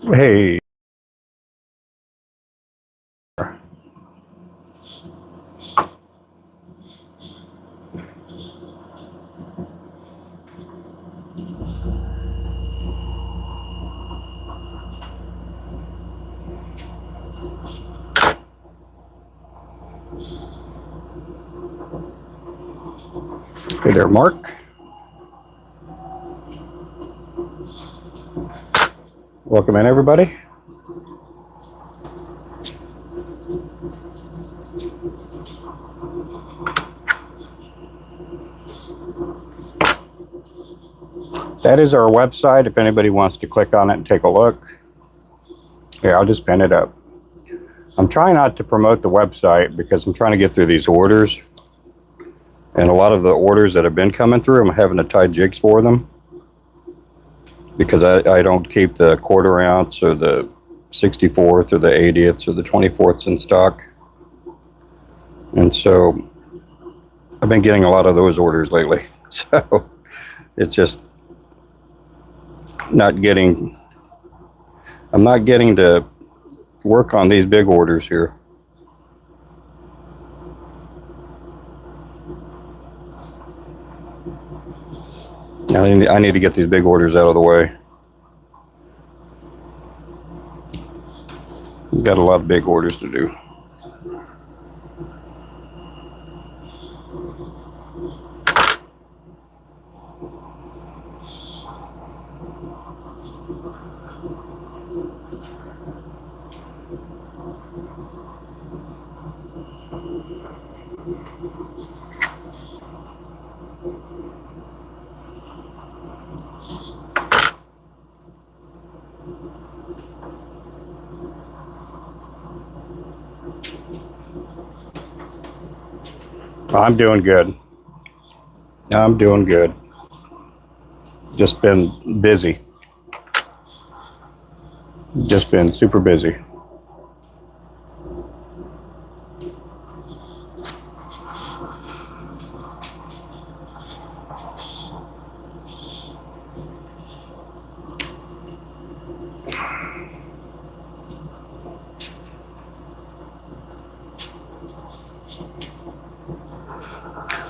Hey, hey there, Mark. Welcome in, everybody. That is our website if anybody wants to click on it and take a look. Here, I'll just pin it up. I'm trying not to promote the website because I'm trying to get through these orders. And a lot of the orders that have been coming through, I'm having to tie jigs for them because I don't keep the quarter ounce or the 64th or the 80th or the 24th in stock. And so I've been getting a lot of those orders lately. So it's just I'm not getting to work on these big orders here. I need to get these big orders out of the way. We've got a lot of big orders to do. I'm doing good. I'm doing good. Just been busy. Just been super busy.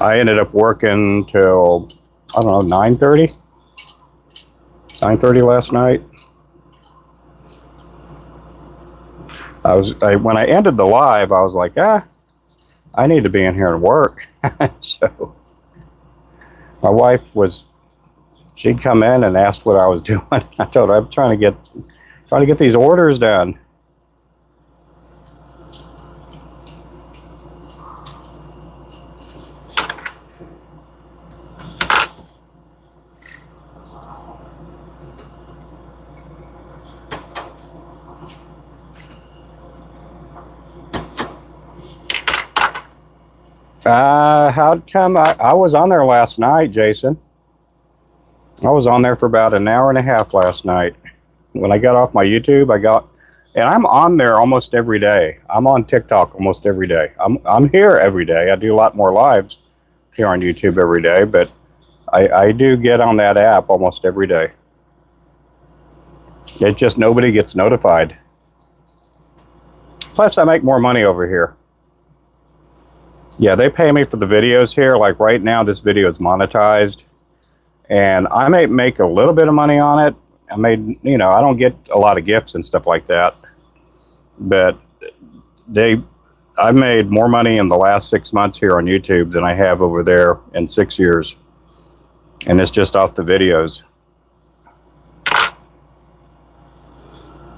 I ended up working till, I don't know, 9:30 last night. When I ended the live, I was like, I need to be in here and work. So my wife she'd come in and asked what I was doing. I told her I'm trying to get these orders done. How'd come? I was on there last night, Jason. I was on there for about an hour and a half last night. When I got off my YouTube, and I'm on there almost every day. I'm on TikTok almost every day. I'm here every day. I do a lot more lives here on YouTube every day, but I do get on that app almost every day. It just nobody gets notified. Plus, I make more money over here. Yeah, they pay me for the videos here. Like right now, this video is monetized. And I may make a little bit of money on it. I don't get a lot of gifts and stuff like that. But I've made more money in the last 6 months here on YouTube than I have over there in 6 years. And it's just off the videos.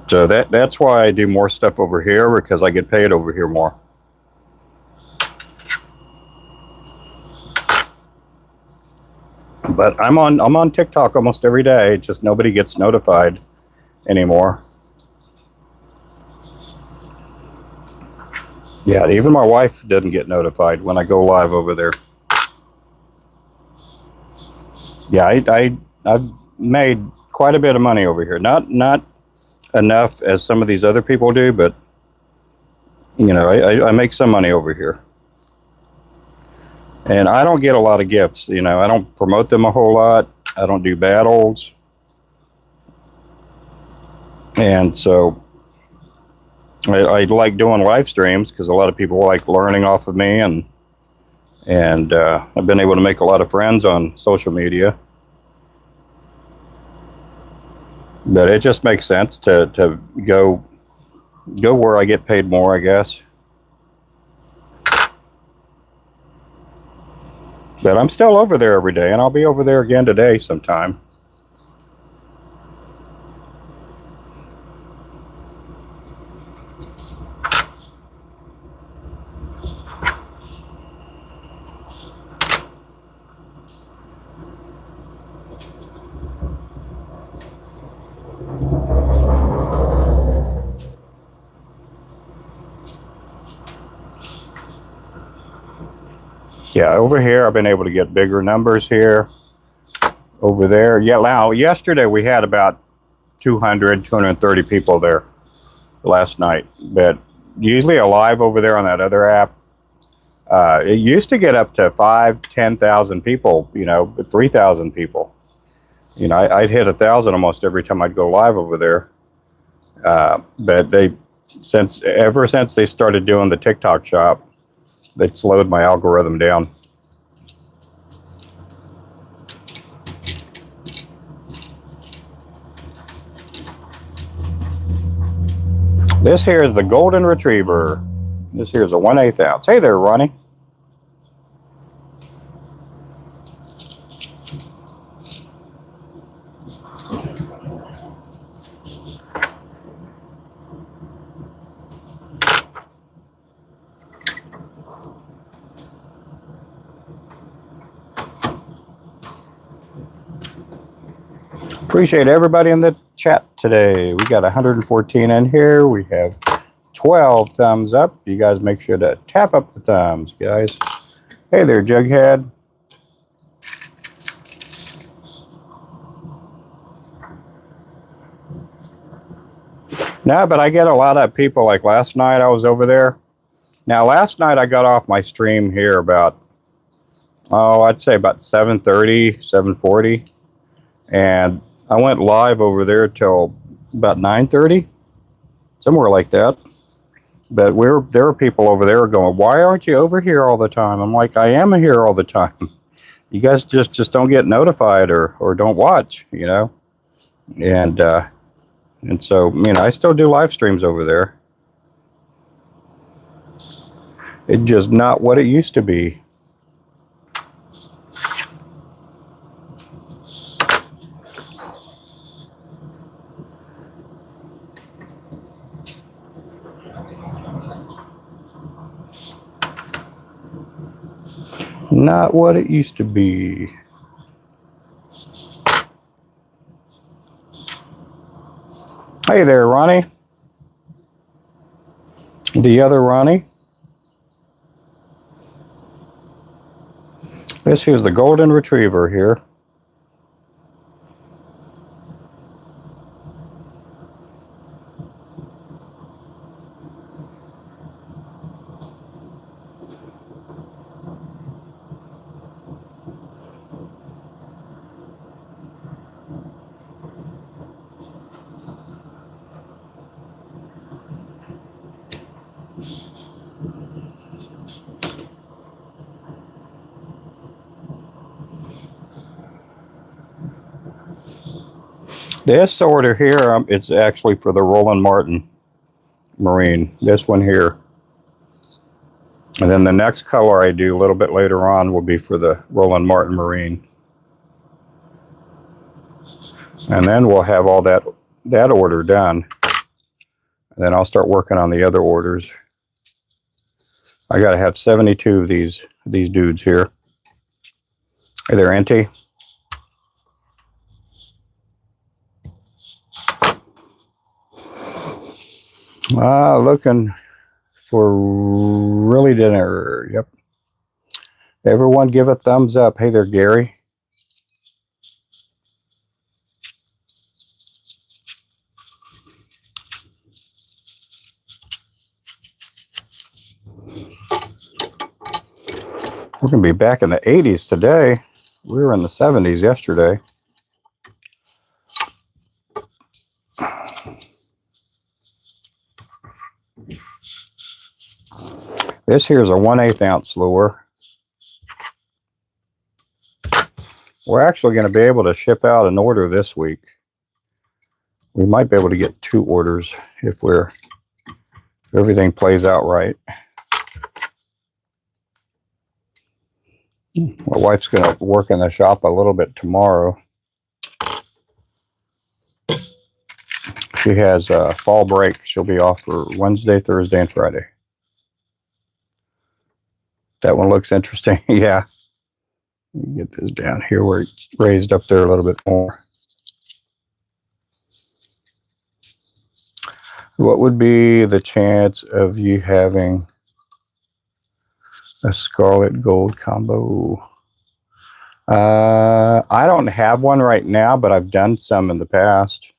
So that's why I do more stuff over here, because I get paid over here more. But I'm on TikTok almost every day. Just nobody gets notified anymore. Yeah, even my wife doesn't get notified when I go live over there. Yeah, I've made quite a bit of money over here. Not enough as some of these other people do, but I make some money over here. And I don't get a lot of gifts. I don't promote them a whole lot. I don't do battles. And so I like doing live streams because a lot of people like learning off of me, and I've been able to make a lot of friends on social media. But it just makes sense to go where I get paid more, I guess. But I'm still over there every day, and I'll be over there again today sometime. Yeah, over here I've been able to get bigger numbers here. Over there, yeah, now yesterday we had about 230 people there last night. But usually alive over there on that other app, it used to get up to 10,000 people, 3,000 people. I'd hit 1,000 almost every time I'd go live over there. But ever since they started doing the TikTok shop, they slowed my algorithm down. This here is the Golden Retriever. This here is a 1/8 ounce. Hey there, Ronnie. Appreciate everybody in the chat today. We got 114 in here. We have 12 thumbs up. You guys make sure to tap up the thumbs, guys. Hey there, Jughead. No, but I get a lot of people. Like last night I was over there. Now last night I got off my stream here about, I'd say about 7:30, 7:40. And I went live over there till about 9:30, somewhere like that. But there were people over there going, "Why aren't you over here all the time?" I'm like, "I am here all the time. You guys just don't get notified or don't watch, And so I still do live streams over there. It's just not what it used to be. Not what it used to be. Hey there, Ronnie. The other Ronnie. This here's the Golden Retriever here. This order here, it's actually for the Roland Martin Marine. This one here. And then the next color I do a little bit later on will be for the Roland Martin Marine. And then we'll have all that order done. And then I'll start working on the other orders. I got to have 72 of these dudes here. Hey there, Auntie. Looking for really dinner. Yep. Everyone give a thumbs up. Hey there, Gary. We're going to be back in the 80s today. We were in the 70s yesterday. This here is a 1/8 ounce lure. We're actually going to be able to ship out an order this week. We might be able to get 2 orders if everything plays out right. My wife's going to work in the shop a little bit tomorrow. She has a fall break. She'll be off for Wednesday, Thursday, and Friday. That one looks interesting. Yeah. Get this down here where it's raised up there a little bit more. What would be the chance of you having a scarlet gold combo? I don't have one right now, but I've done some in the past.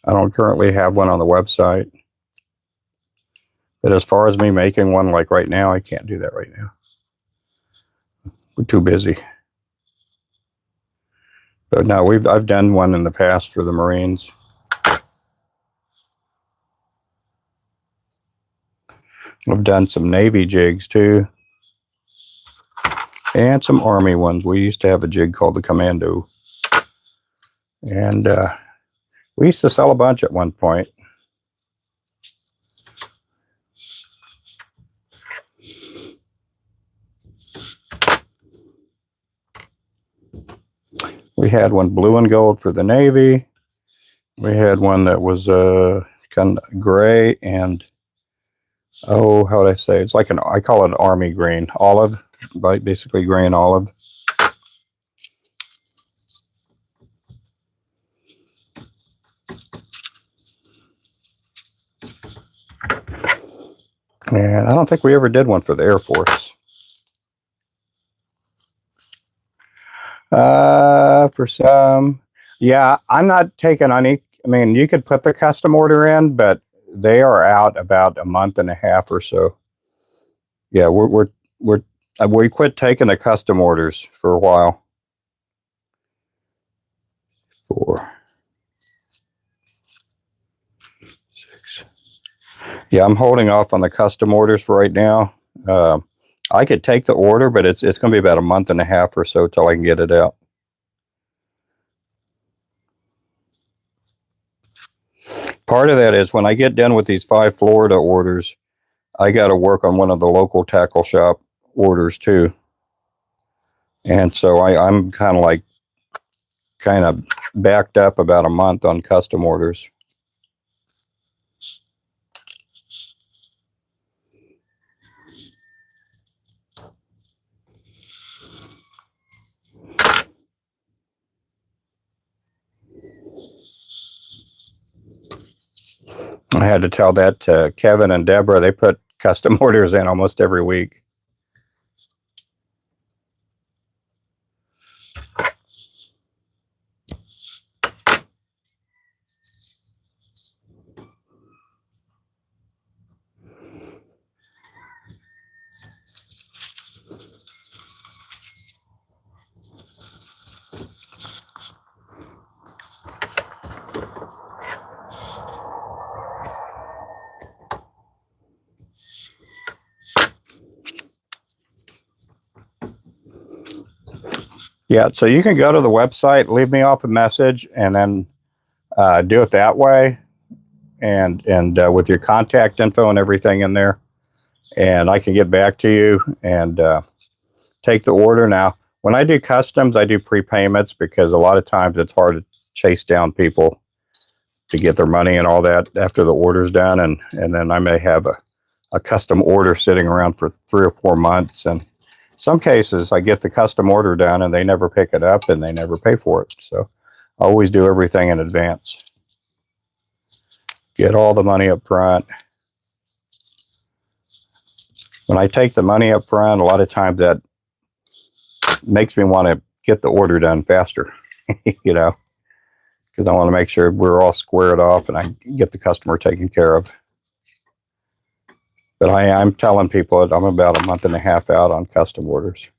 I don't currently have one on the website. But as far as me making one like right now, I can't do that right now. We're too busy. But no, I've done one in the past for the Marines. I've done some Navy jigs too. And some Army ones. We used to have a jig called the Commando. And we used to sell a bunch at one point. We had one blue and gold for the Navy. We had one that was kind of gray and, oh, how would I say? It's like I call it an Army green. Olive, basically gray and olive. And I don't think we ever did one for the Air Force. For some, yeah, I'm not taking any. I mean, you could put the custom order in, but they are out about a month and a half or so. Yeah, we quit taking the custom orders for a while. 4, 6. Yeah, I'm holding off on the custom orders for right now. I could take the order, but it's going to be about a month and a half or so till I can get it out. Part of that is when I get done with these 5 Florida orders, I got to work on one of the local tackle shop orders too. And so I'm kind of backed up about a month on custom orders. I had to tell that to Kevin and Deborah. They put custom orders in almost every week. Yeah, so you can go to the website, leave me off a message, and then do it that way, and with your contact info and everything in there, and I can get back to you and take the order. Now, when I do customs, I do prepayments because a lot of times it's hard to chase down people to get their money and all that after the order's done, and then I may have a custom order sitting around for 3 or 4 months, and some cases I get the custom order done and they never pick it up and they never pay for it. So I always do everything in advance. Get all the money up front. When I take the money up front, a lot of times that makes me want to get the order done faster, you know, because I want to make sure we're all squared off and I get the customer taken care of. But I'm telling people I'm about a month and a half out on custom orders.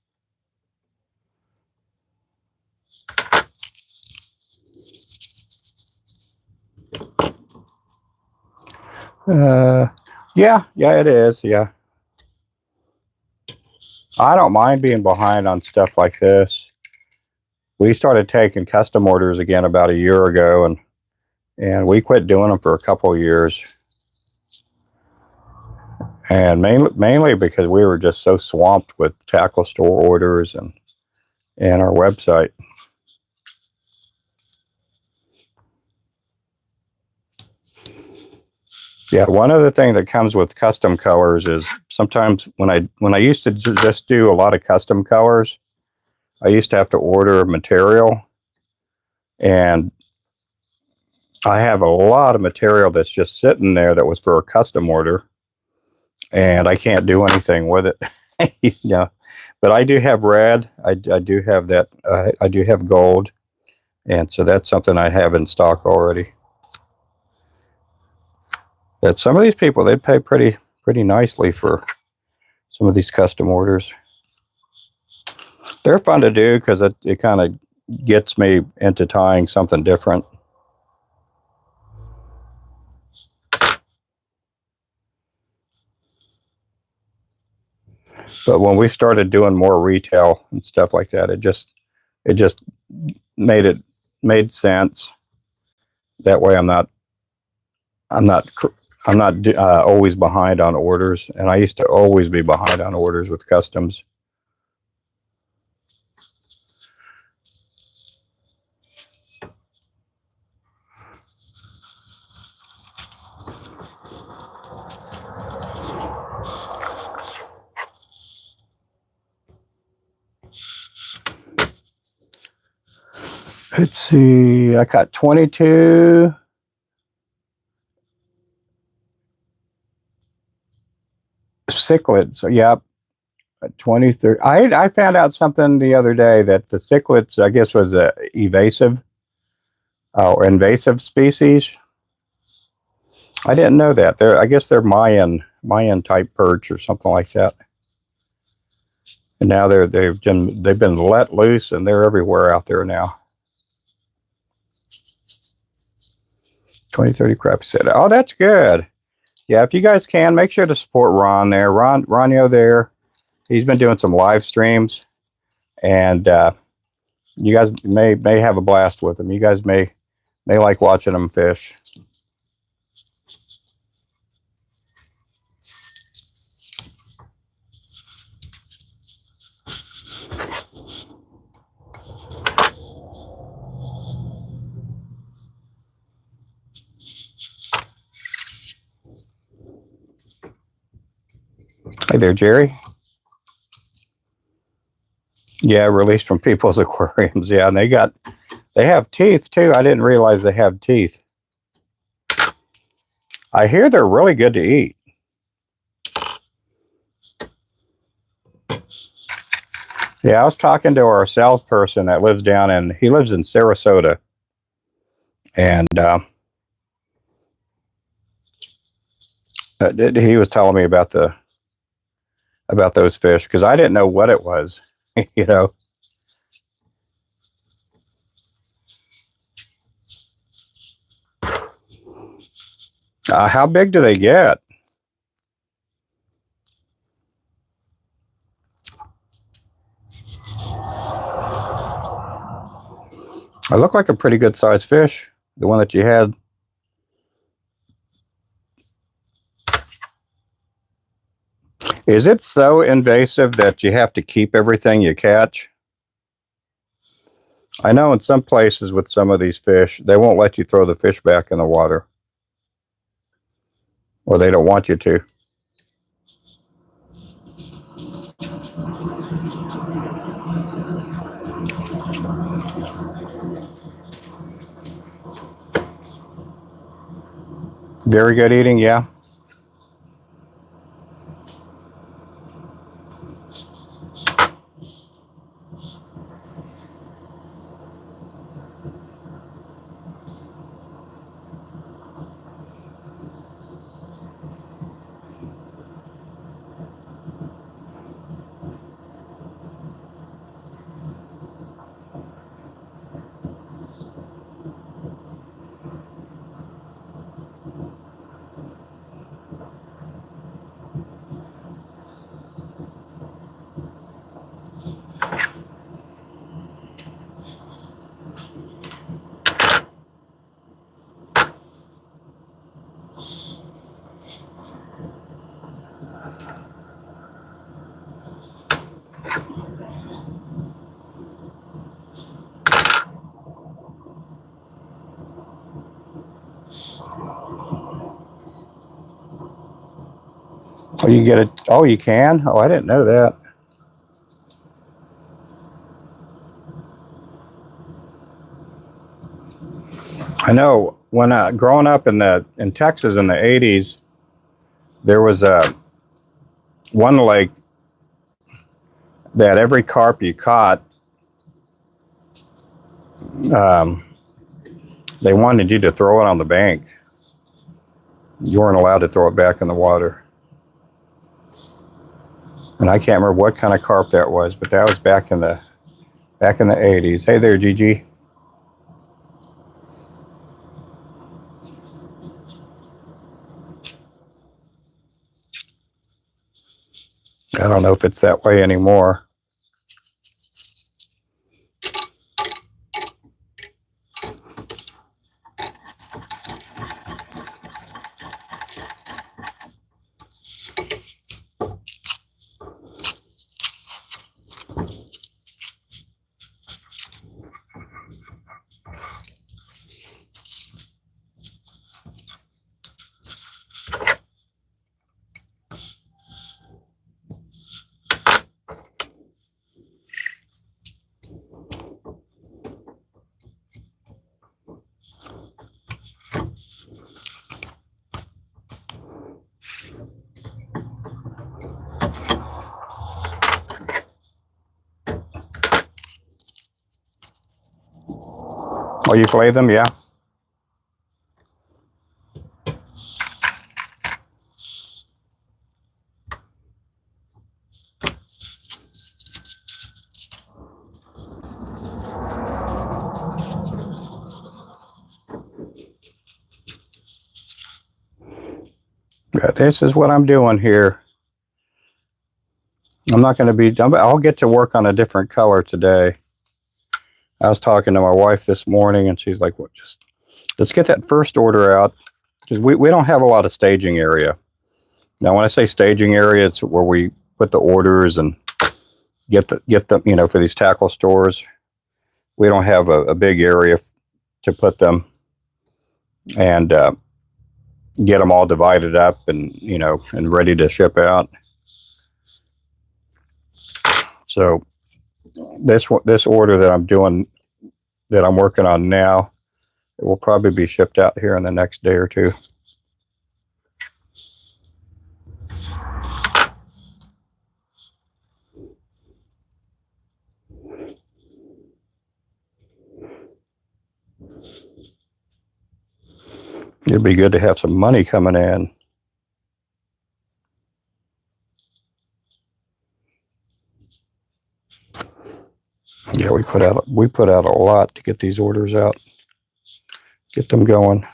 Yeah, it is. Yeah. I don't mind being behind on stuff like this. We started taking custom orders again about a year ago, and we quit doing them for a couple of years. And mainly because we were just so swamped with tackle store orders and our website. Yeah, one other thing that comes with custom colors is sometimes when I used to just do a lot of custom colors, I used to have to order material, and I have a lot of material that's just sitting there that was for a custom order, and I can't do anything with it. You know, but I do have red. I do have that. I do have gold, and so that's something I have in stock already. That some of these people, they pay pretty nicely for some of these custom orders. They're fun to do because it kind of gets me into tying something different. But when we started doing more retail and stuff like that, it just made sense. That way, I'm not always behind on orders, and I used to always be behind on orders with customs. Let's see, I got 22 cichlids. Yep, 23. I found out something the other day that the cichlids, I guess, was a evasive or invasive species. I didn't know that. I guess they're Mayan type perch or something like that. And now they've been let loose and they're everywhere out there now. 20-30 crappie set. Oh, that's good. Yeah, if you guys can, make sure to support Ron there. Ronio there. He's been doing some live streams, and you guys may have a blast with him. You guys may like watching him fish. Hey there, Jerry. Yeah, released from people's aquariums. Yeah, and they have teeth too. I didn't realize they have teeth. I hear they're really good to eat. Yeah, I was talking to our salesperson that lives he lives in Sarasota, and he was telling me about those fish because I didn't know what it was. You know. How big do they get? It looked like a pretty good sized fish, the one that you had. Is it so invasive that you have to keep everything you catch? I know in some places with some of these fish, they won't let you throw the fish back in the water, or they don't want you to. Very good eating, yeah. Oh, you get it. Oh, you can? Oh, I didn't know that. I know when growing up in Texas in the 80s, there was one lake that every carp you caught, um, they wanted you to throw it on the bank. You weren't allowed to throw it back in the water. And I can't remember what kind of carp that was, but that was back in the 80s. Hey there, Gigi. I don't know if it's that way anymore. Oh, you fillet them? Yeah. Yeah, this is what I'm doing here. I'm not going to be, I'll get to work on a different color today. I was talking to my wife this morning and she's like, well, just let's get that first order out. Because we don't have a lot of staging area. Now, when I say staging area, it's where we put the orders and get them, you know, for these tackle stores. We don't have a big area to put them and get them all divided up and, you know, and ready to ship out. So this order that I'm doing, that I'm working on now, it will probably be shipped out here in the next day or two. It'd be good to have some money coming in. Yeah, we put out a lot to get these orders out, get them going.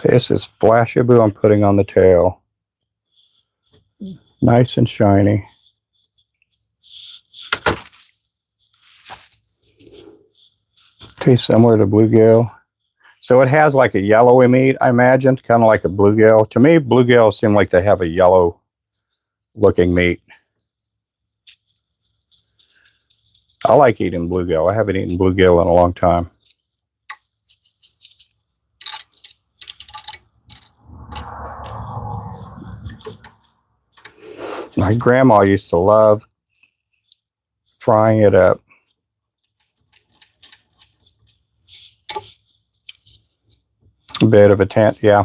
This is Flashaboo I'm putting on the tail. Nice and shiny. Tastes similar to bluegill. So it has like a yellowy meat, I imagine, kind of like a bluegill. To me, bluegills seem like they have a yellow looking meat. I like eating bluegill. I haven't eaten bluegill in a long time. My grandma used to love frying it up. A bit of a tent, yeah.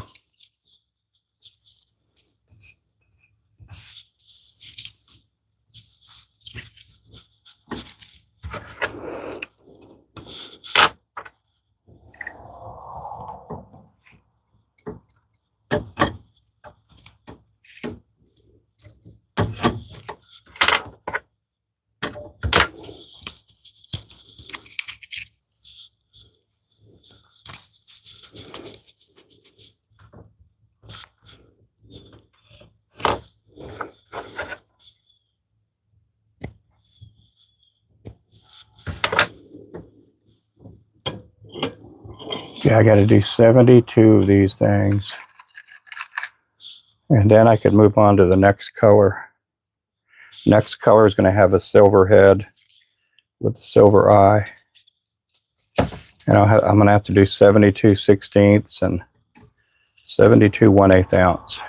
Yeah, I got to do 72 of these things. And then I could move on to the next color. Next color is going to have a silver head with a silver eye. And I'm going to have to do 72 16ths and 72 1/8 ounce.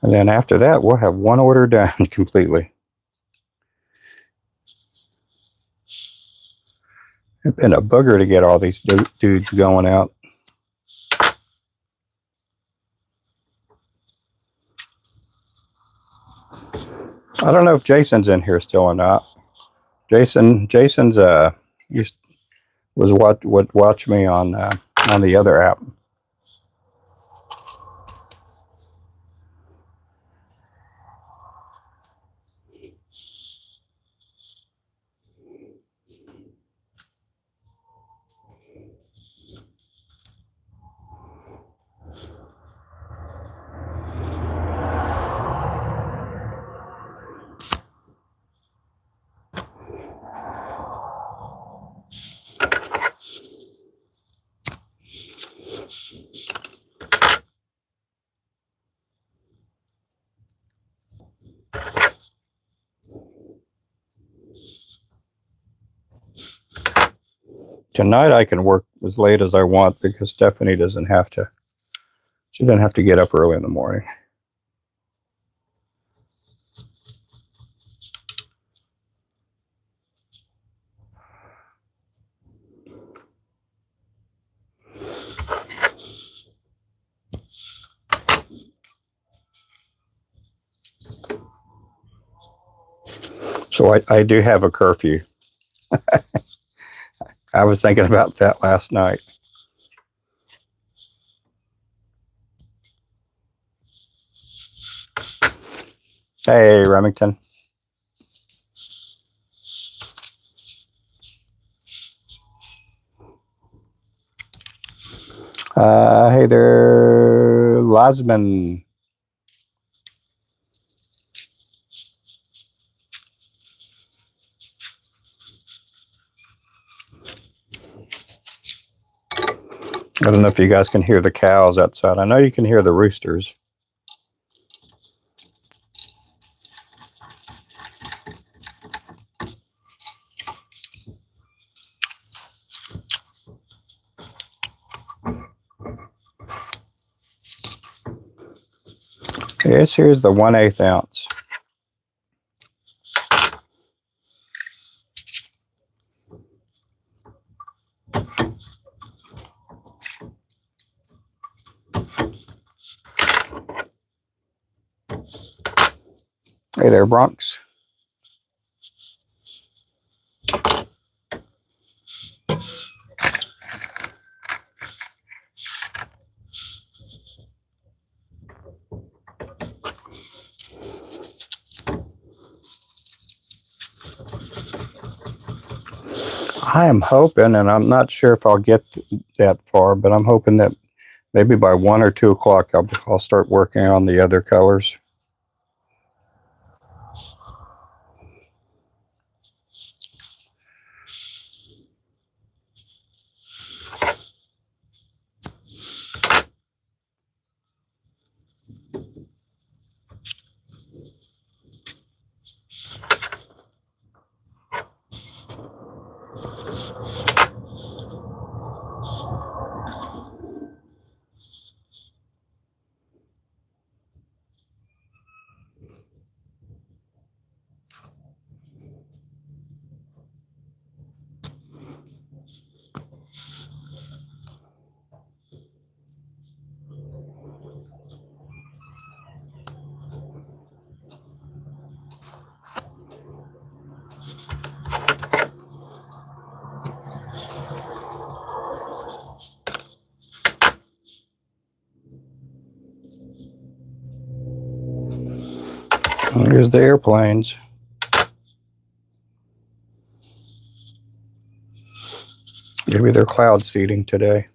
And then after that, we'll have one order done completely. It's been a booger to get all these dudes going out. I don't know if Jason's in here still or not. Jason's would watch me on the other app. Tonight I can work as late as I want because Stephanie doesn't have to. She doesn't have to get up early in the morning. So I do have a curfew. I was thinking about that last night. Hey, Remington. Hey there, Lasman. I don't know if you guys can hear the cows outside. I know you can hear the roosters. Yes, here's the 1/8 ounce. Hey there, Bronx. I am hoping, and I'm not sure if I'll get that far, but I'm hoping that maybe by 1 or 2 o'clock I'll start working on the other colors. Here's the airplanes. Maybe they're cloud seeding today.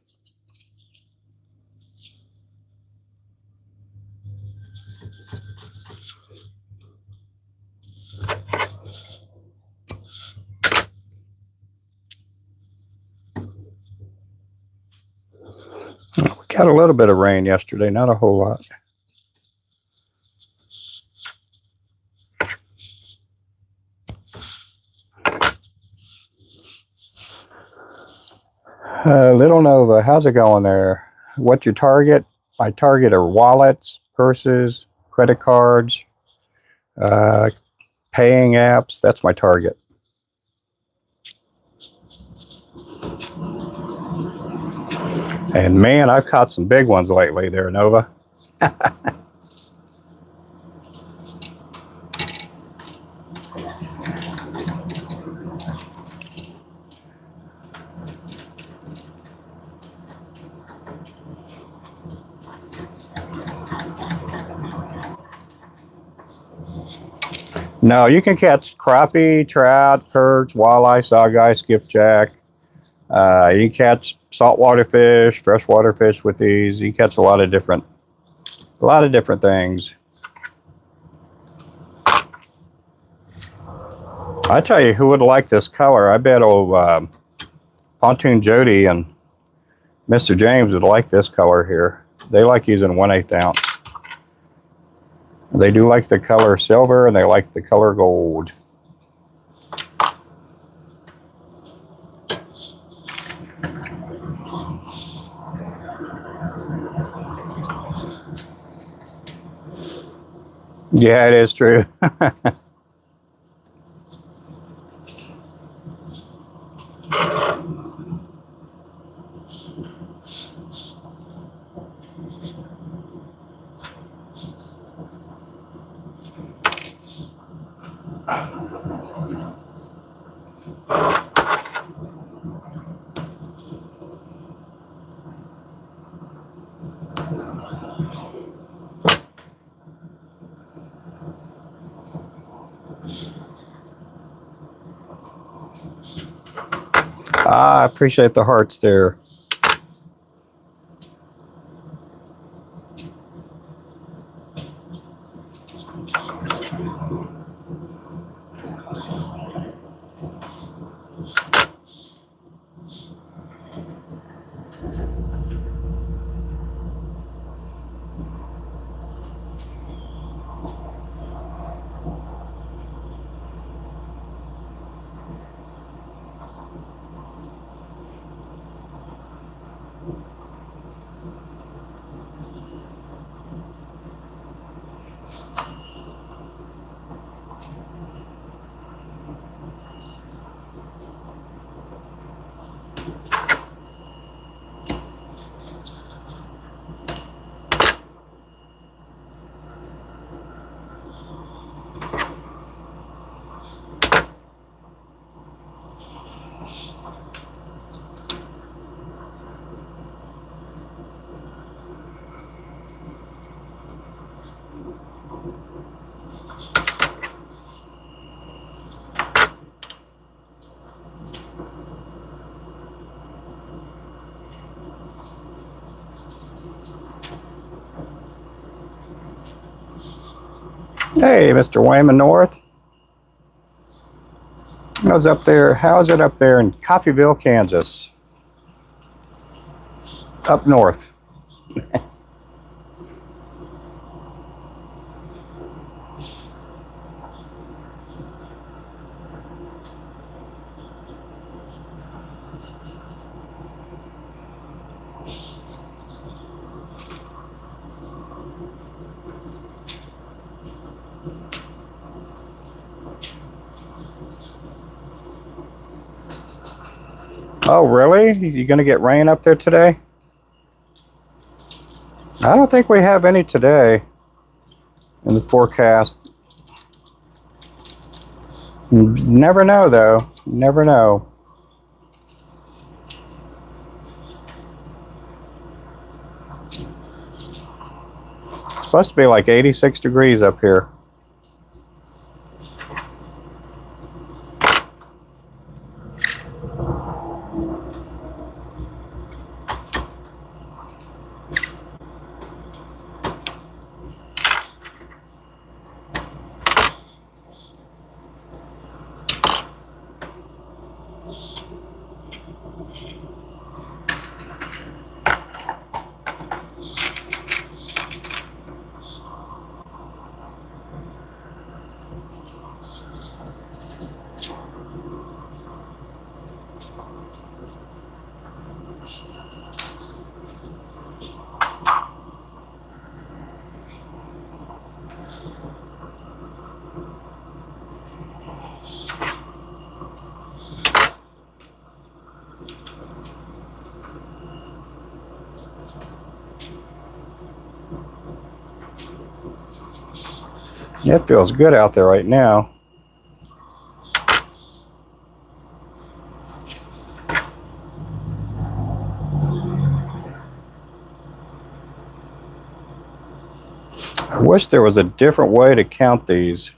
Got a little bit of rain yesterday, not a whole lot. Little Nova, how's it going there? What's your target? My target are wallets, purses, credit cards, paying apps. That's my target. And man, I've caught some big ones lately there, Nova. No, you can catch crappie, trout, perch, walleye, saugeye, skipjack. You can catch saltwater fish, freshwater fish with these. You catch a lot of different things. I tell you, who would like this color? I bet old Pontoon Jody and Mr. James would like this color here. They like using 1/8 ounce. They do like the color silver and they like the color gold. Yeah, it is true. I appreciate the hearts there. Hey, Mr. Wayman North. How's up there? How's it up there in Coffeyville, Kansas? Up north. Oh, really? You gonna get rain up there today? I don't think we have any today in the forecast. Never know, though. Never know. It's supposed to be like 86 degrees up here. It feels good out there right now. I wish there was a different way to count these.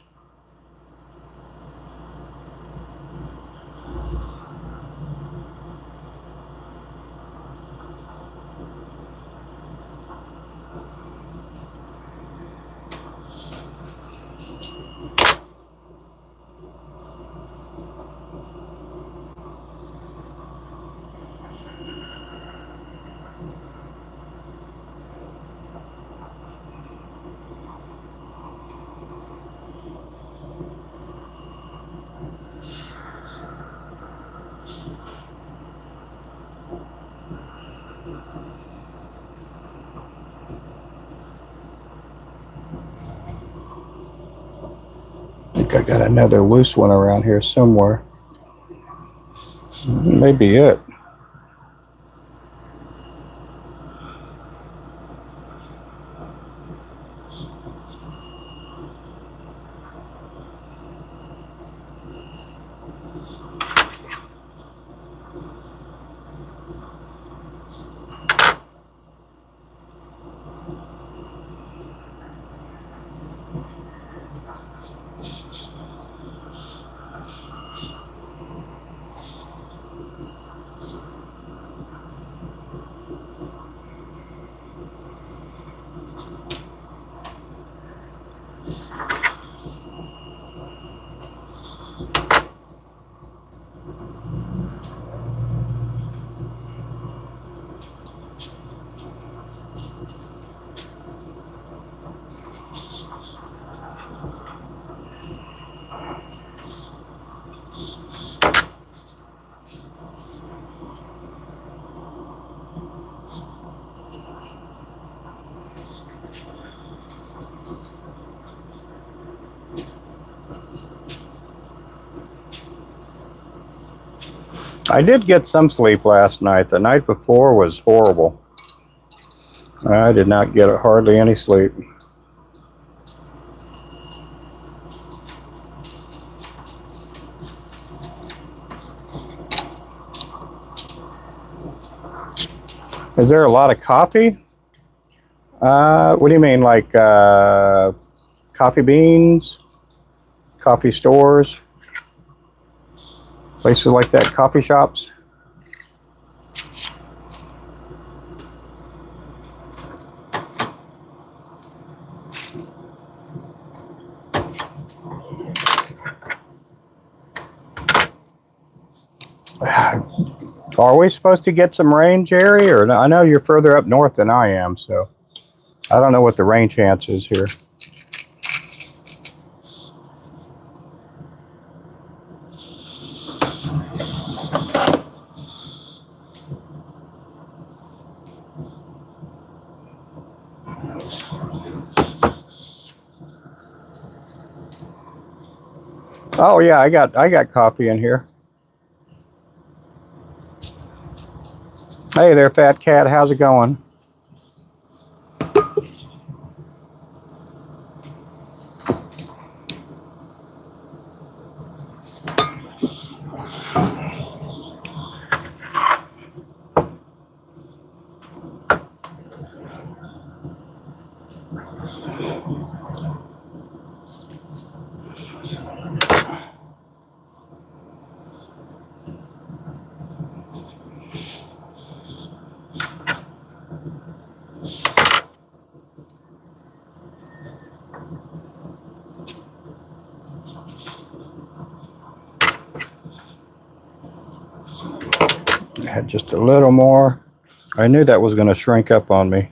I think I got another loose one around here somewhere. Maybe it. I did get some sleep last night. The night before was horrible. I did not get hardly any sleep. Is there a lot of coffee? What do you mean, like coffee beans, coffee stores, places like that, coffee shops? Are we supposed to get some rain, Jerry? Or I know you're further up north than I am, so I don't know what the rain chance is here. Oh yeah, I got coffee in here. Hey there, fat cat. How's it going? I had just a little more. I knew that was going to shrink up on me.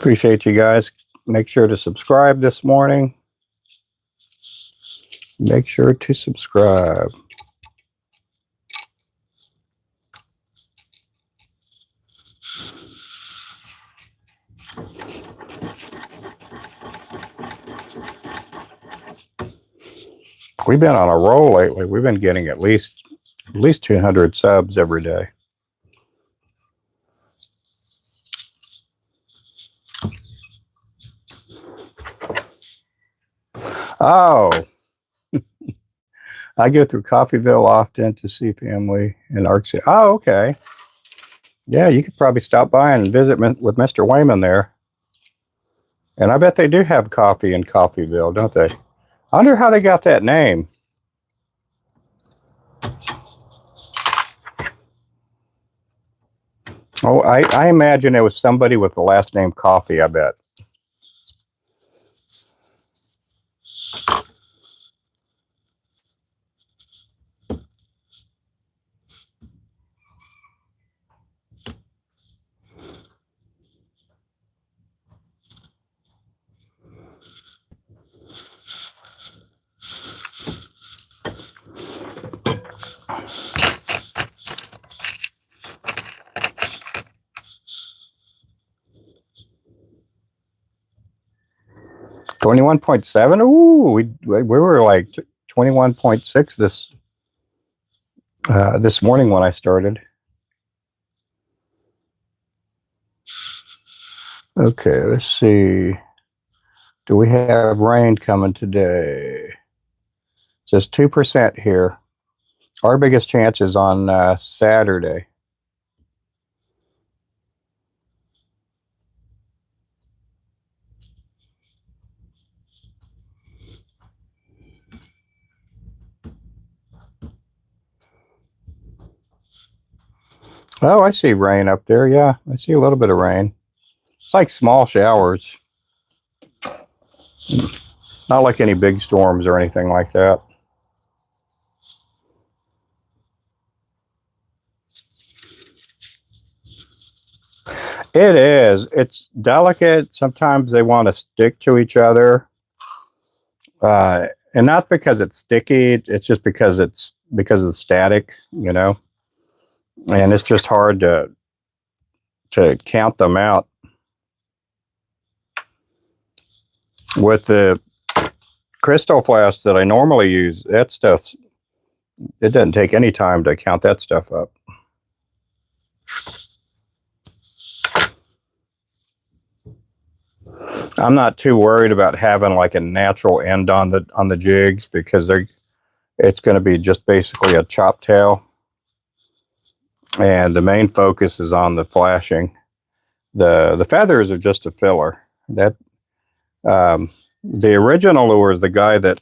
Appreciate you guys. Make sure to subscribe this morning. Make sure to subscribe. We've been on a roll lately. We've been getting at least 200 subs every day. Oh, I go through Coffeyville often to see family in Arc City. Oh, okay. Yeah, you could probably stop by and visit with Mr. Wayman there. And I bet they do have coffee in Coffeyville, don't they? I wonder how they got that name. Oh, I imagine it was somebody with the last name Coffee, I bet. $21.7. Ooh, we were like 21.6 this morning when I started. Okay, let's see. Do we have rain coming today? It says 2% here. Our biggest chance is on Saturday. Oh, I see rain up there. Yeah, I see a little bit of rain. It's like small showers. Not like any big storms or anything like that. It is. It's delicate. Sometimes they want to stick to each other. And not because it's sticky. It's just because of the static, you know. And it's just hard to count them out. With the crystal flask that I normally use, that stuff, it doesn't take any time to count that stuff up. I'm not too worried about having like a natural end on the jigs because it's going to be just basically a chop tail, and the main focus is on the flashing. The feathers are just a filler. That the original lures, the guy that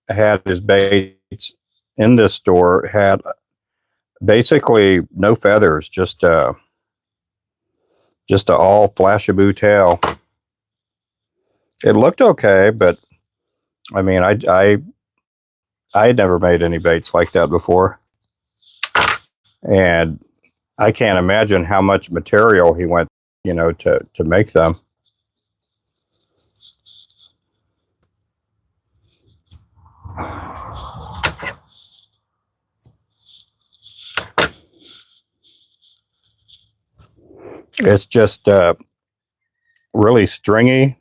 had his baits in this store had basically no feathers, just a all flashaboo tail. It looked okay, but I mean, I had never made any baits like that before, and I can't imagine how much material he went, you know, to make them. It's just really stringy,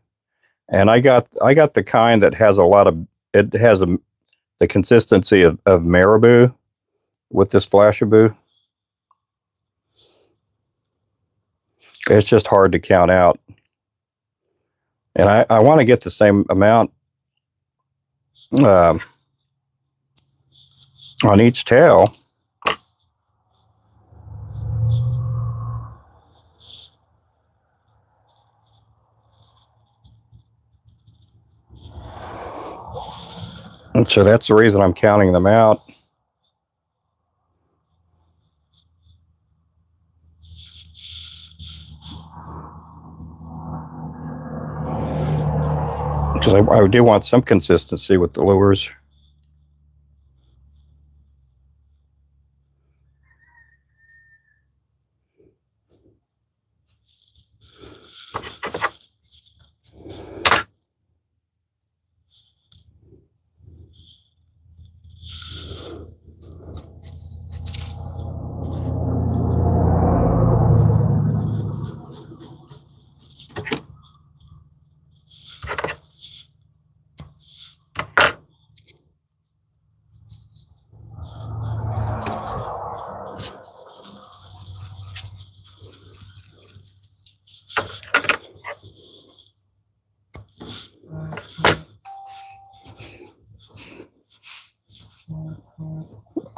and I got the kind that has a lot of, it has the consistency of marabou with this flashaboo. It's just hard to count out, and I want to get the same amount on each tail. And so that's the reason I'm counting them out. Because I do want some consistency with the lures.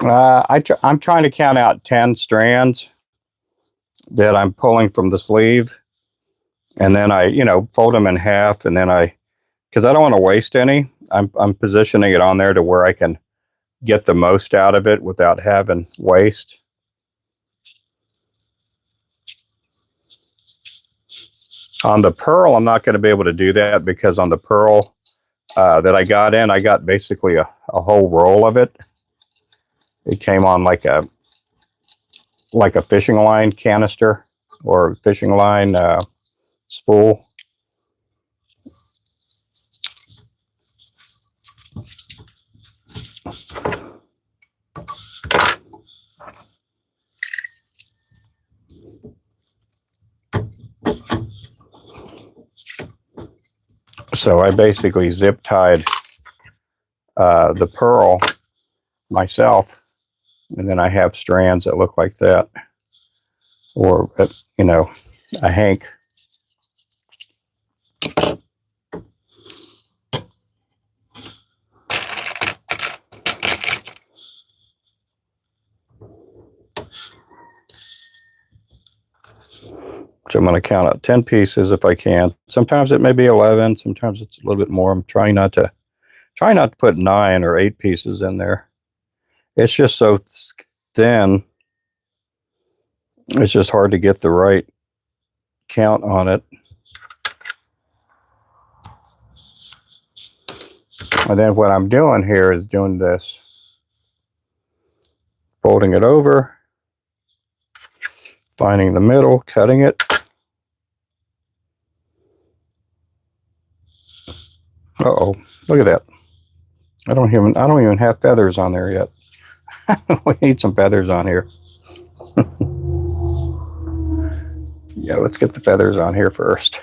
I'm trying to count out 10 strands that I'm pulling from the sleeve, and then I, fold them in half, and then because I don't want to waste any, I'm positioning it on there to where I can get the most out of it without having waste. On the pearl, I'm not going to be able to do that because on the pearl that I got in, I got basically a whole roll of it. It came on like a fishing line canister or fishing line spool. So I basically zip tied the pearl myself, and then I have strands that look like that, or a hank. So I'm going to count out 10 pieces if I can. Sometimes it may be 11. Sometimes it's a little bit more. I'm trying not to put 9 or 8 pieces in there. It's just so thin. It's just hard to get the right count on it. And then what I'm doing here is doing this, folding it over, finding the middle, cutting it. Uh-oh, look at that. I don't even have feathers on there yet. We need some feathers on here. Yeah, let's get the feathers on here first.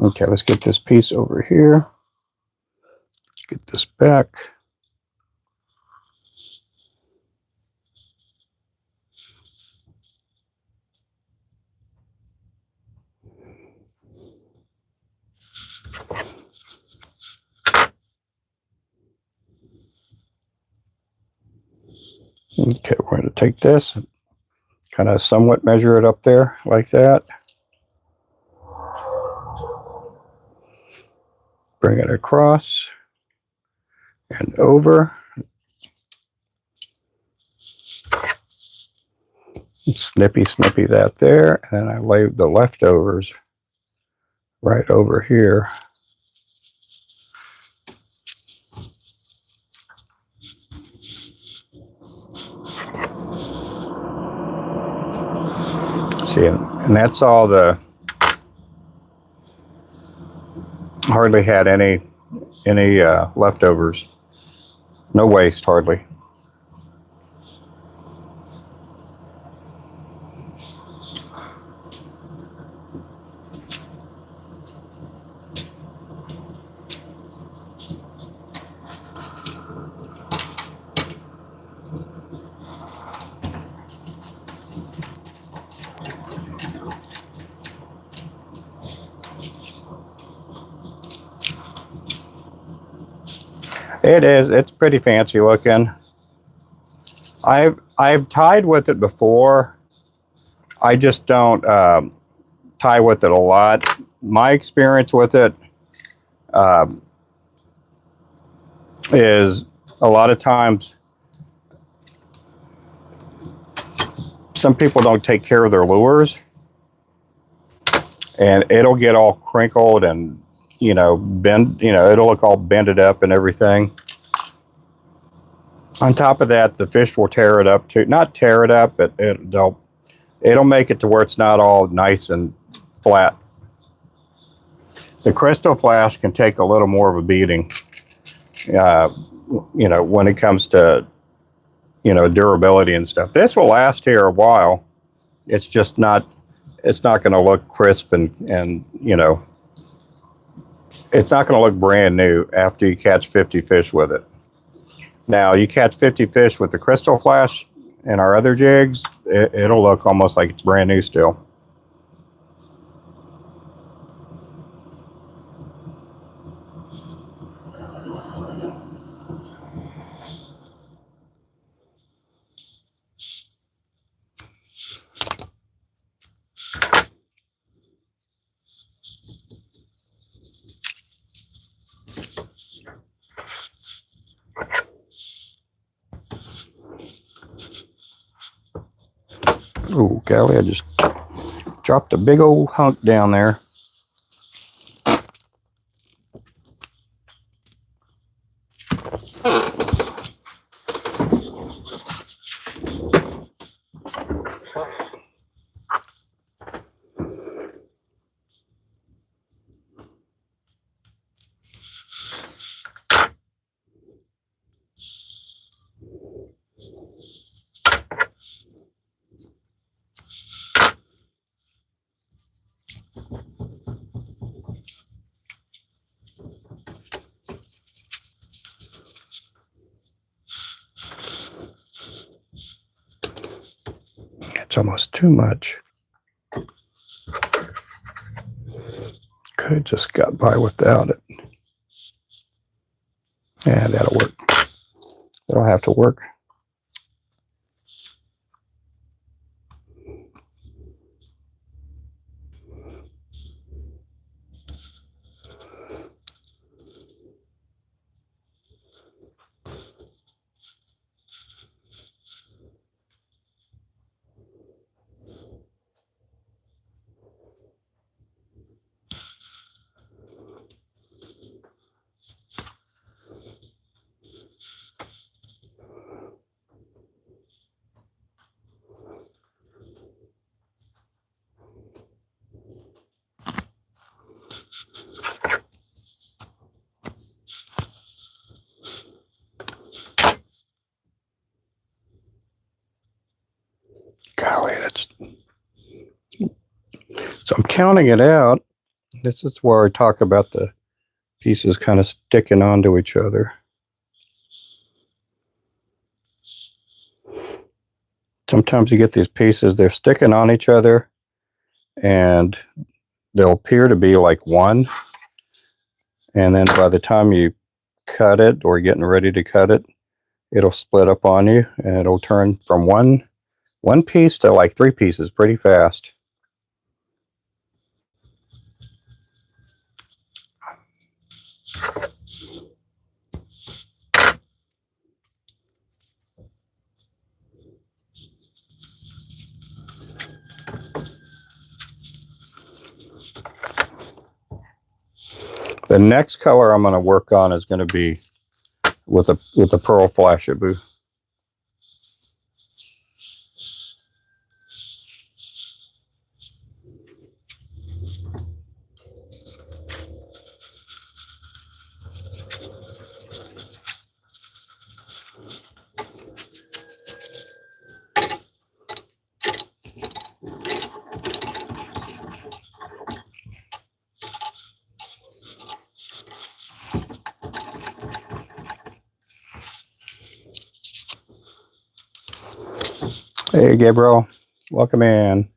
Okay, let's get this piece over here. Let's get this back. Okay, we're going to take this, kind of somewhat measure it up there like that. Bring it across and over. Snippy that there, and then I lay the leftovers right over here. See, and that's all the, hardly had any leftovers. No waste, hardly. It is. It's pretty fancy looking. I've tied with it before. I just don't tie with it a lot. My experience with it is a lot of times some people don't take care of their lures, and it'll get all crinkled and bend, it'll look all bended up and everything. On top of that, the fish will tear it up too. Not tear it up, but it'll make it to where it's not all nice and flat. The crystal flash can take a little more of a beating, you know, when it comes to, you know, durability and stuff. This will last here a while. It's just not, it's not going to look crisp and, you know, it's not going to look brand new after you catch 50 fish with it. Now, you catch 50 fish with the crystal flash and our other jigs, it'll look almost like it's brand new still. Oh, golly, I just dropped a big old hunk down there. It's almost too much. Could have just got by without it. Yeah, that'll work. That'll have to work. Golly, that's... So I'm counting it out. This is where I talk about the pieces kind of sticking onto each other. Sometimes you get these pieces, they're sticking on each other and they'll appear to be like one. And then by the time you cut it or getting ready to cut it, it'll split up on you and it'll turn from one piece to like 3 pieces pretty fast. The next color I'm going to work on is going to be with a pearl flashabou. Hey, Gabriel, welcome in.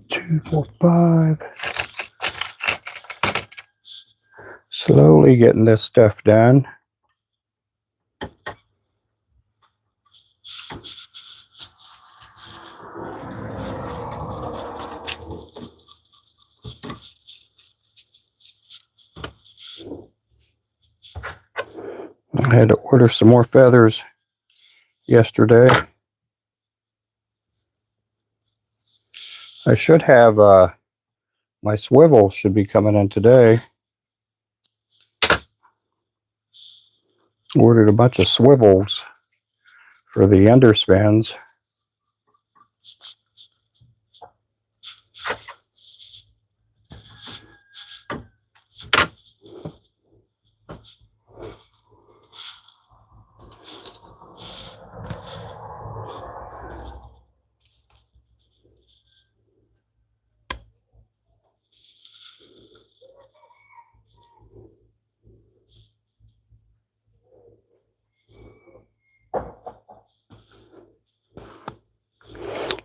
Two, 4, 5. Slowly getting this stuff done. I had to order some more feathers yesterday. I should have my swivel should be coming in today. Ordered a bunch of swivels for the underspans.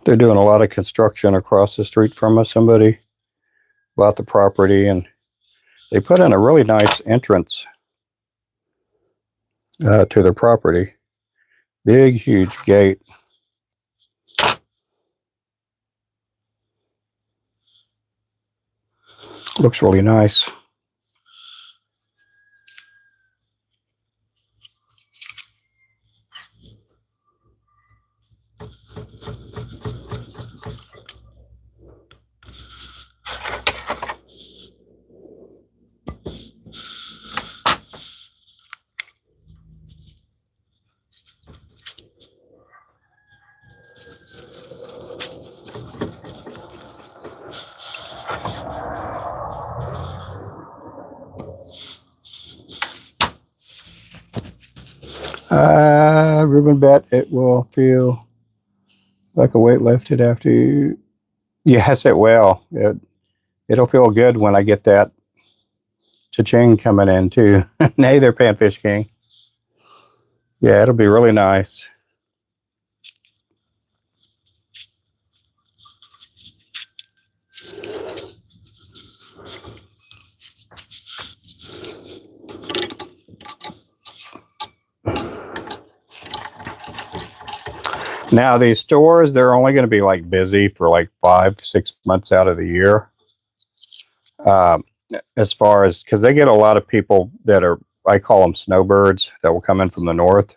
They're doing a lot of construction across the street from us. Somebody bought the property and they put in a really nice entrance to their property. Big, huge gate. Looks really nice. Ruben bet it will feel like a weight lifted after you. Yes, it will. It'll feel good when I get that cha-ching coming in too. Hey there, Panfish King. Yeah, it'll be really nice. Now these stores, they're only going to be like busy for like 5-6 months out of the year. As far as, because they get a lot of people that are, I call them snowbirds, that will come in from the north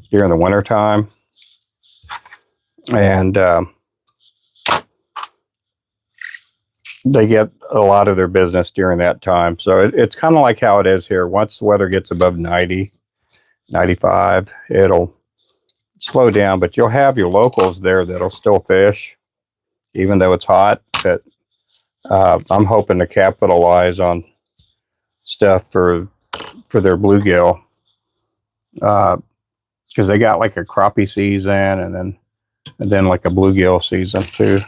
during the winter time. And they get a lot of their business during that time. So it's kind of like how it is here. Once the weather gets above 90, 95, it'll slow down, but you'll have your locals there that'll still fish, even though it's hot. But I'm hoping to capitalize on stuff for their bluegill, because they got like a crappie season and then like a bluegill season too.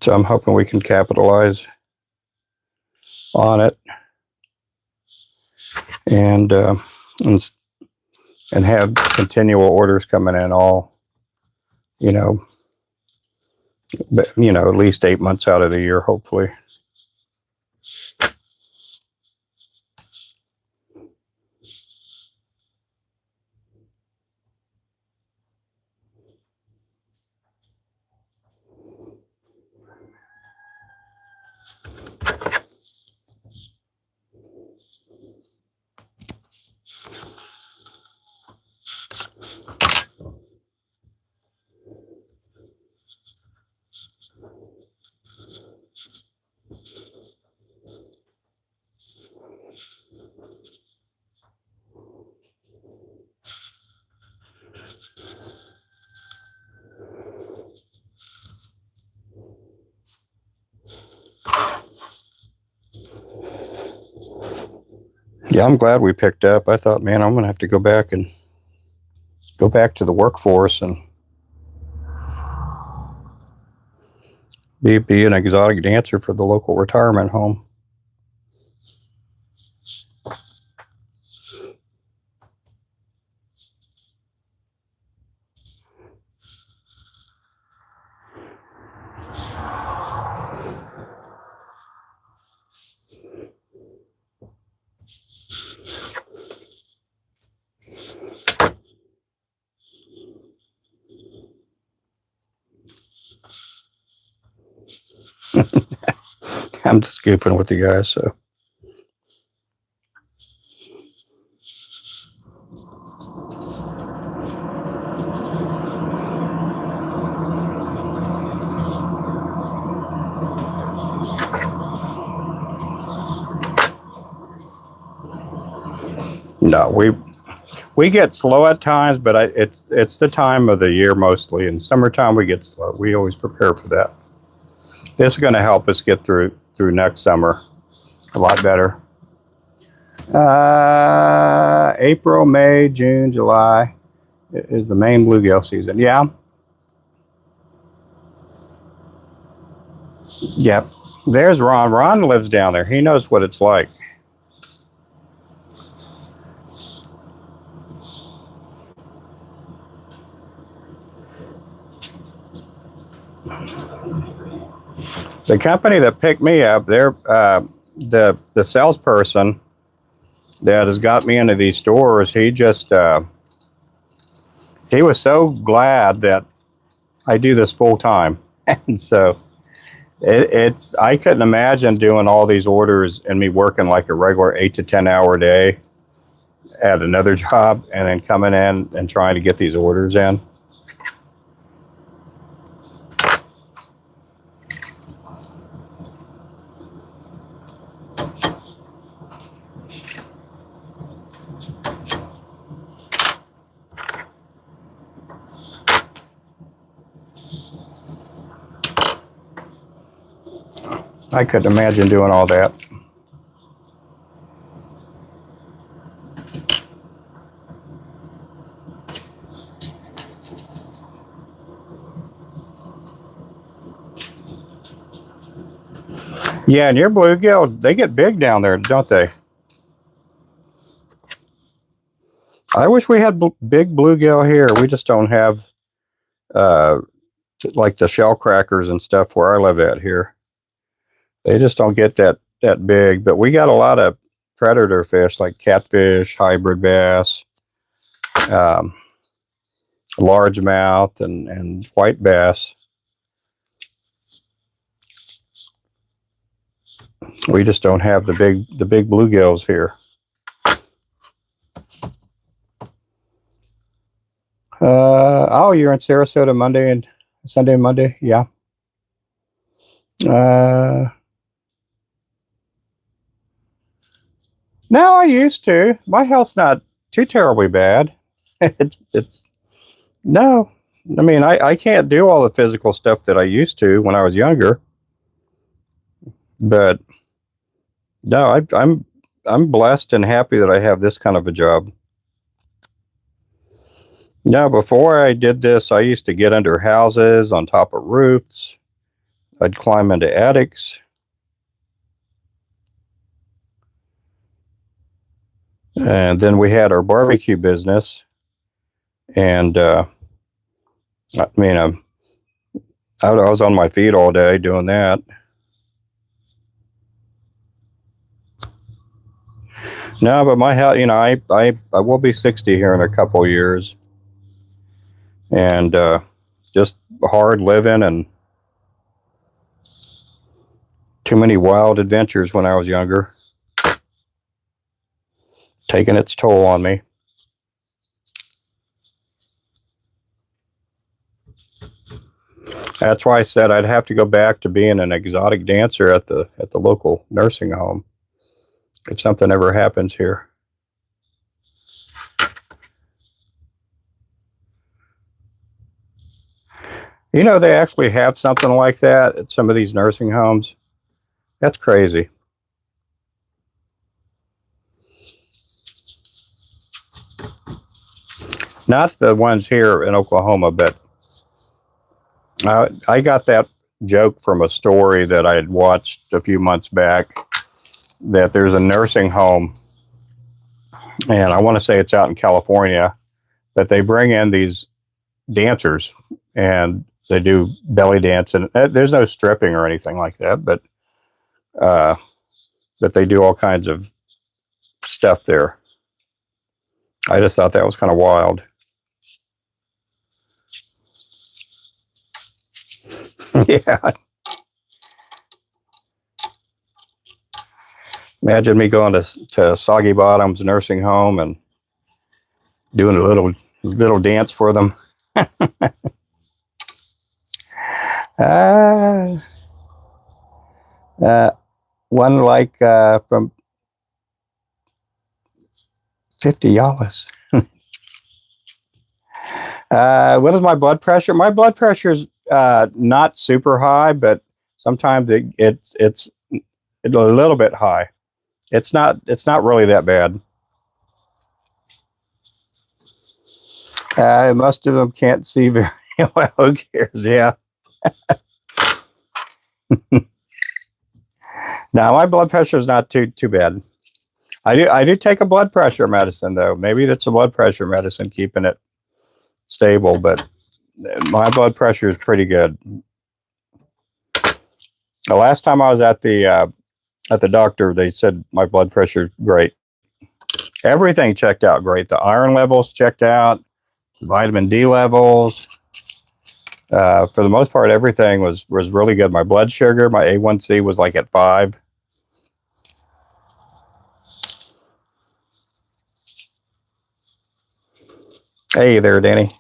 So I'm hoping we can capitalize on it and have continual orders coming in all, but at least 8 months out of the year, hopefully. Yeah, I'm glad we picked up. I thought, man, I'm going to have to go back to the workforce and be an exotic dancer for the local retirement home. I'm just goofing with you guys, so. No, we get slow at times, but it's the time of the year mostly. In summertime, we get slow. We always prepare for that. This is going to help us get through next summer a lot better. April, May, June, July is the main bluegill season. Yeah. Yep. There's Ron. Ron lives down there. He knows what it's like. The company that picked me up, they're the salesperson that has got me into these stores. He just he was so glad that I do this full time, and so it's I couldn't imagine doing all these orders and me working like a regular 8 to 10 hour day at another job, and then coming in and trying to get these orders in. I couldn't imagine doing all that. Yeah, and your bluegill, they get big down there, don't they? I wish we had big bluegill here. We just don't have like the shell crackers and stuff where I live at here. They just don't get that big, but we got a lot of predator fish like catfish, hybrid bass, largemouth, and white bass. We just don't have the big bluegills here. Oh, you're in Sarasota Monday and Sunday and Monday? Yeah. No, I used to. My health's not too terribly bad. It's no. I mean, I can't do all the physical stuff that I used to when I was younger. But no, I'm blessed and happy that I have this kind of a job. Now, before I did this, I used to get under houses, on top of roofs. I'd climb into attics. And then we had our barbecue business. And I mean, I was on my feet all day doing that. No, but my health, you know, I will be 60 here in a couple of years. And just hard living and too many wild adventures when I was younger, taking its toll on me. That's why I said I'd have to go back to being an exotic dancer at the local nursing home if something ever happens here. You know, they actually have something like that at some of these nursing homes. That's crazy. Not the ones here in Oklahoma, but I got that joke from a story that I had watched a few months back, that there's a nursing home, and I want to say it's out in California, that they bring in these dancers and they do belly dance, and there's no stripping or anything like that, but they do all kinds of stuff there. I just thought that was kind of wild. Yeah. Imagine me going to Soggy Bottoms nursing home and doing a little dance for them. uh, One like from $50. What is my blood pressure? My blood pressure's not super high, but sometimes it's a little bit high. It's not really that bad. Most of them can't see very well. Who cares? Yeah. Now my blood pressure is not too bad. I do take a blood pressure medicine though. Maybe that's a blood pressure medicine keeping it stable, but my blood pressure is pretty good. The last time I was at the doctor, they said my blood pressure is great. Everything checked out great. The iron levels checked out, vitamin D levels. For the most part, everything was really good. My blood sugar, my A1C was like at 5. Hey there, Danny.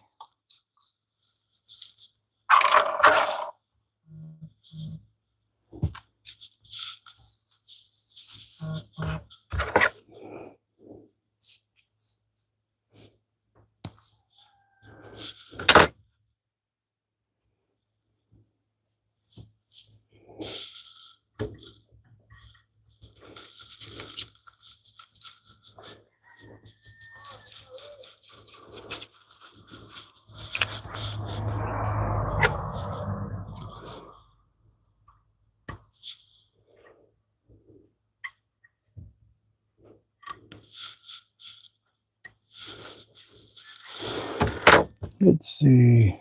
Let's see.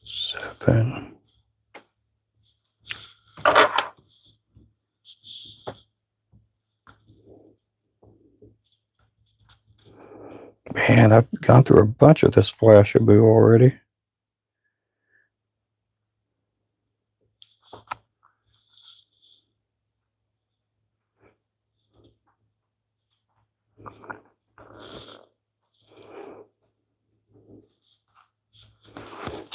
Seven. Man, I've gone through a bunch of this Flashaboo already.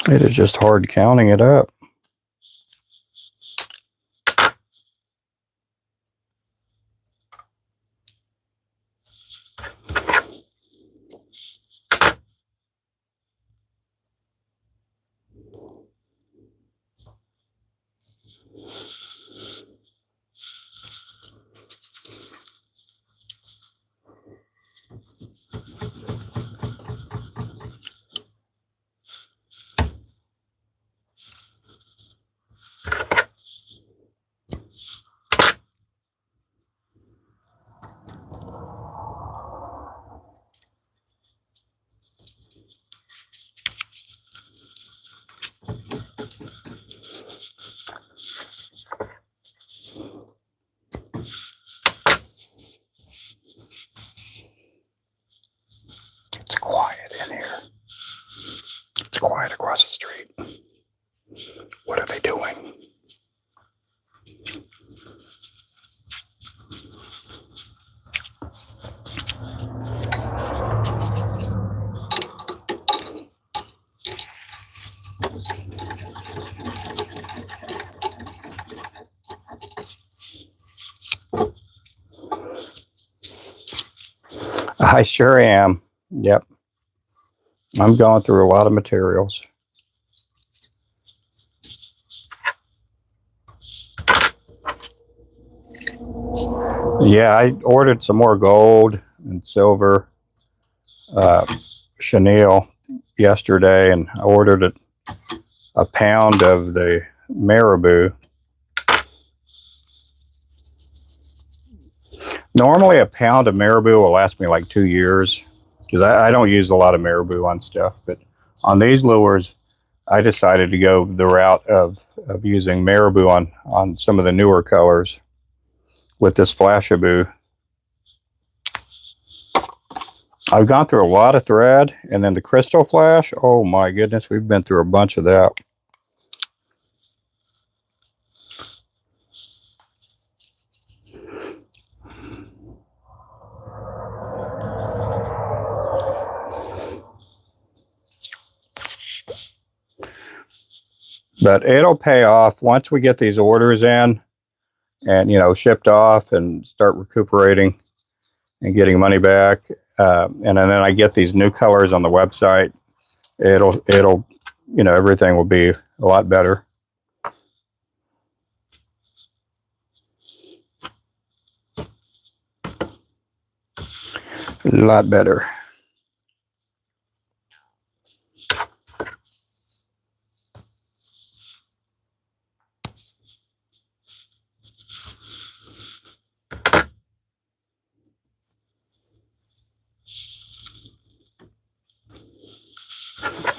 It is just hard counting it up. It's quiet in here. It's quiet across the street. What are they doing? I sure am. Yep. I'm going through a lot of materials. Yeah, I ordered some more gold and silver chenille yesterday, and I ordered a pound of the marabou. Normally a pound of marabou will last me like 2 years because I don't use a lot of marabou on stuff, but on these lures I decided to go the route of using marabou on some of the newer colors with this Flashaboo. I've gone through a lot of thread, and then the crystal flash. Oh my goodness, we've been through a bunch of that. But it'll pay off once we get these orders in and, shipped off and start recuperating and getting money back. And then I get these new colors on the website. It'll, everything will be a lot better. A lot better.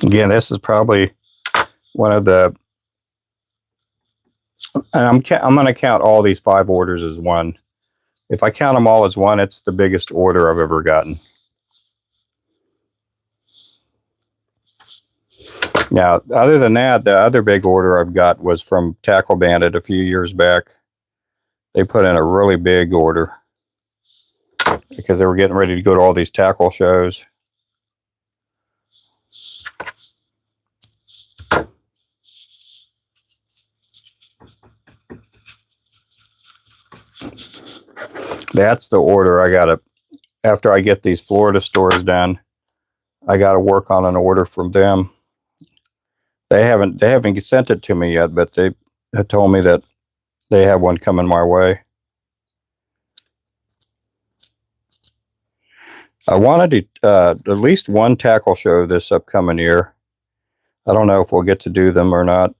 Again, this is probably one of the, and I'm going to count all these 5 orders as one. If I count them all as one, it's the biggest order I've ever gotten. Now, other than that, the other big order I've got was from Tackle Bandit a few years back. They put in a really big order because they were getting ready to go to all these tackle shows. That's the order I gotta, after I get these Florida stores done, I gotta work on an order from them. They haven't sent it to me yet, but they have told me that they have one coming my way. I wanted to at least one tackle show this upcoming year. I don't know if we'll get to do them or not.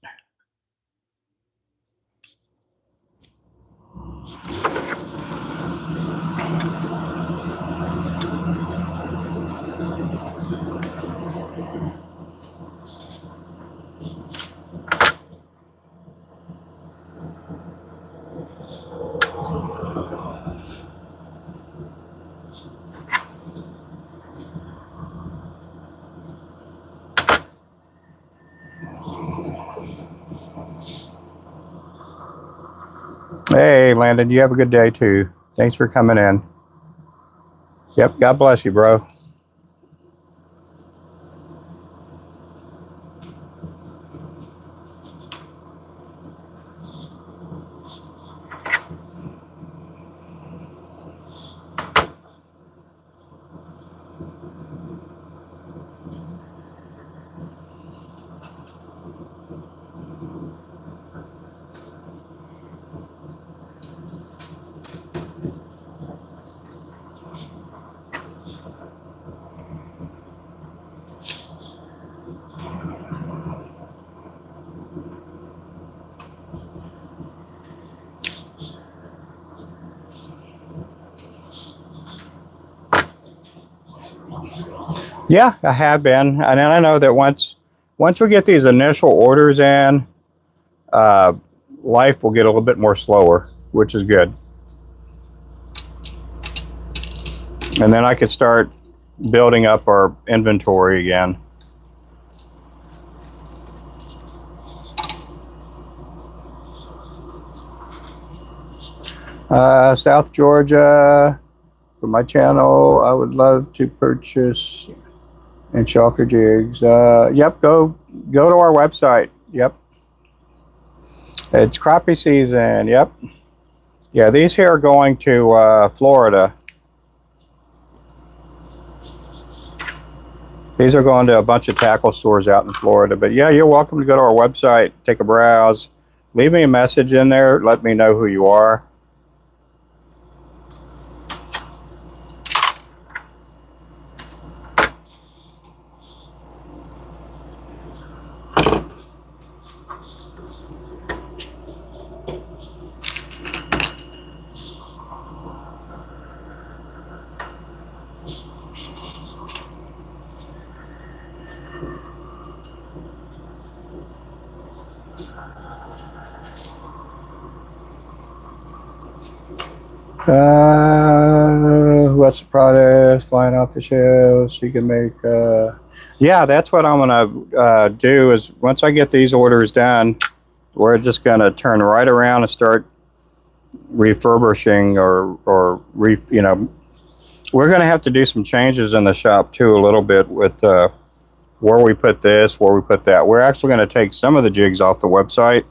Hey, Landon, you have a good day too. Thanks for coming in. Yep, God bless you, bro. Yeah, I have been, and I know that once we get these initial orders in, life will get a little bit more slower, which is good. And then I could start building up our inventory again. South Georgia, for my channel, I would love to purchase and show off your jigs. Yep, go to our website. Yep. It's crappie season. Yep. Yeah, these here are going to Florida. These are going to a bunch of tackle stores out in Florida. But yeah, you're welcome to go to our website, take a browse, leave me a message in there, let me know who you are. Who what's the product? Flying off the shelves. You can make. Yeah, that's what I'm gonna do. Is once I get these orders done, we're just gonna turn right around and start refurbishing you know, we're gonna have to do some changes in the shop too a little bit with where we put this, where we put that. We're actually gonna take some of the jigs off the website.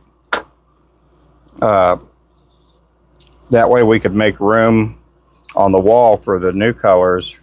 That way we could make room on the wall for the new colors.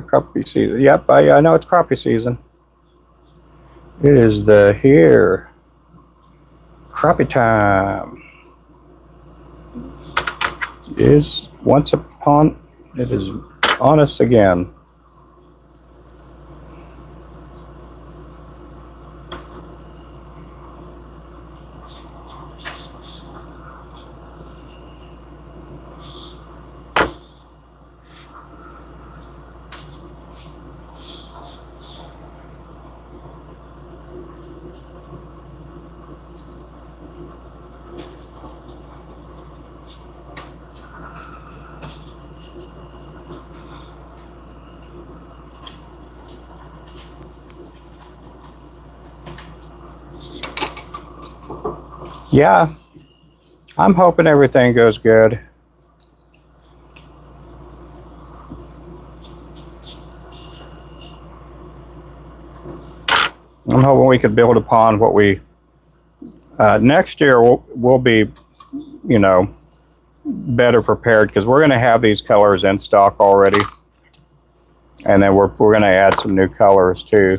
Crappie season. Yep, I know it's crappie season. It is here. Crappie time. Is once upon, it is on us again. Yeah, I'm hoping everything goes good. I'm hoping we could build upon what we next year we'll be, you know, better prepared because we're going to have these colors in stock already, and then we're going to add some new colors too.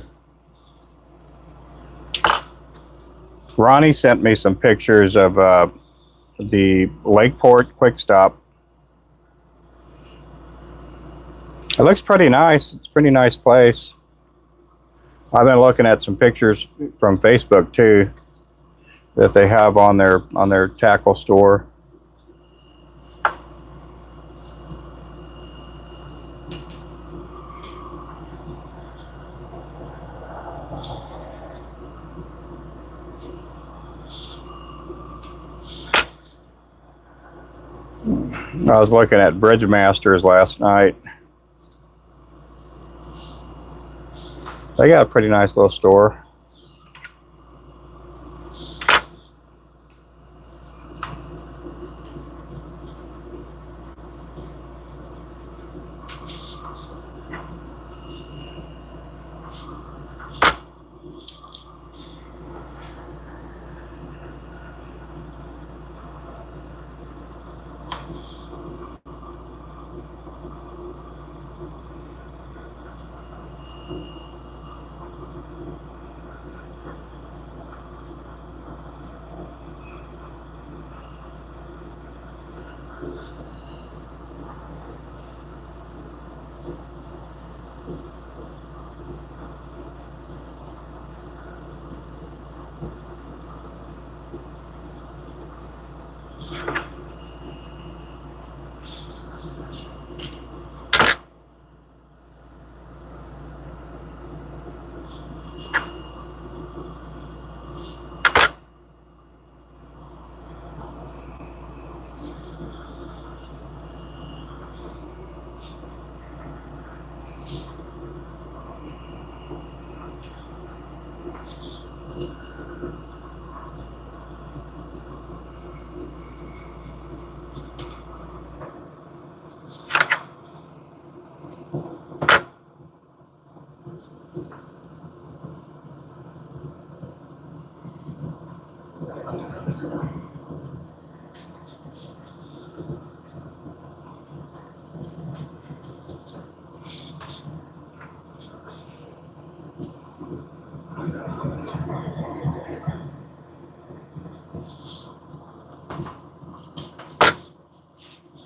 Ronnie sent me some pictures of the Lakeport Quick Stop. It looks pretty nice. It's a pretty nice place. I've been looking at some pictures from Facebook too that they have on their tackle store. I was looking at Bridgemasters last night. They got a pretty nice little store.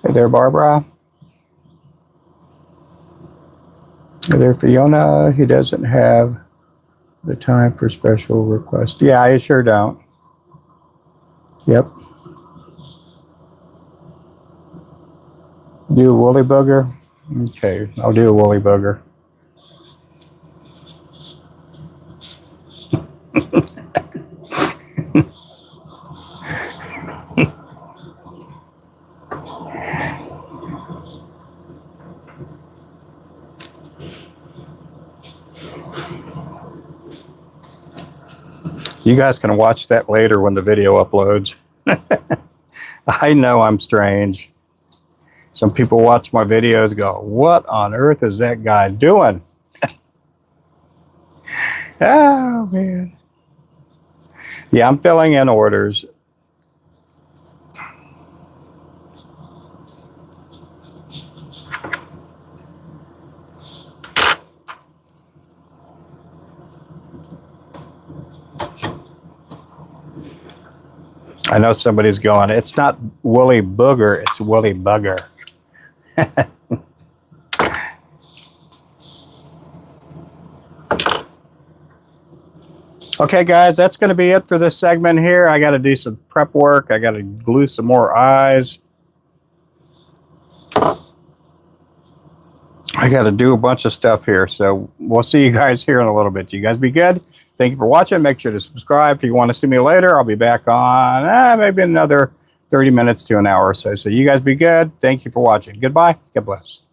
Hey there, Barbara. Hey there, Fiona. He doesn't have the time for special requests. Yeah, I sure don't. Yep. Do a woolly booger? Okay, I'll do a woolly booger. You guys can watch that later when the video uploads. I know I'm strange. Some people watch my videos and go, what on earth is that guy doing? Oh, man. Yeah, I'm filling in orders. I know somebody's going, it's not woolly booger, it's woolly bugger. Okay, guys, that's going to be it for this segment here. I got to do some prep work. I got to glue some more eyes. I got to do a bunch of stuff here. So we'll see you guys here in a little bit. You guys be good. Thank you for watching. Make sure to subscribe. If you want to see me later, I'll be back on maybe another 30 minutes to an hour or so. So you guys be good. Thank you for watching. Goodbye. God bless.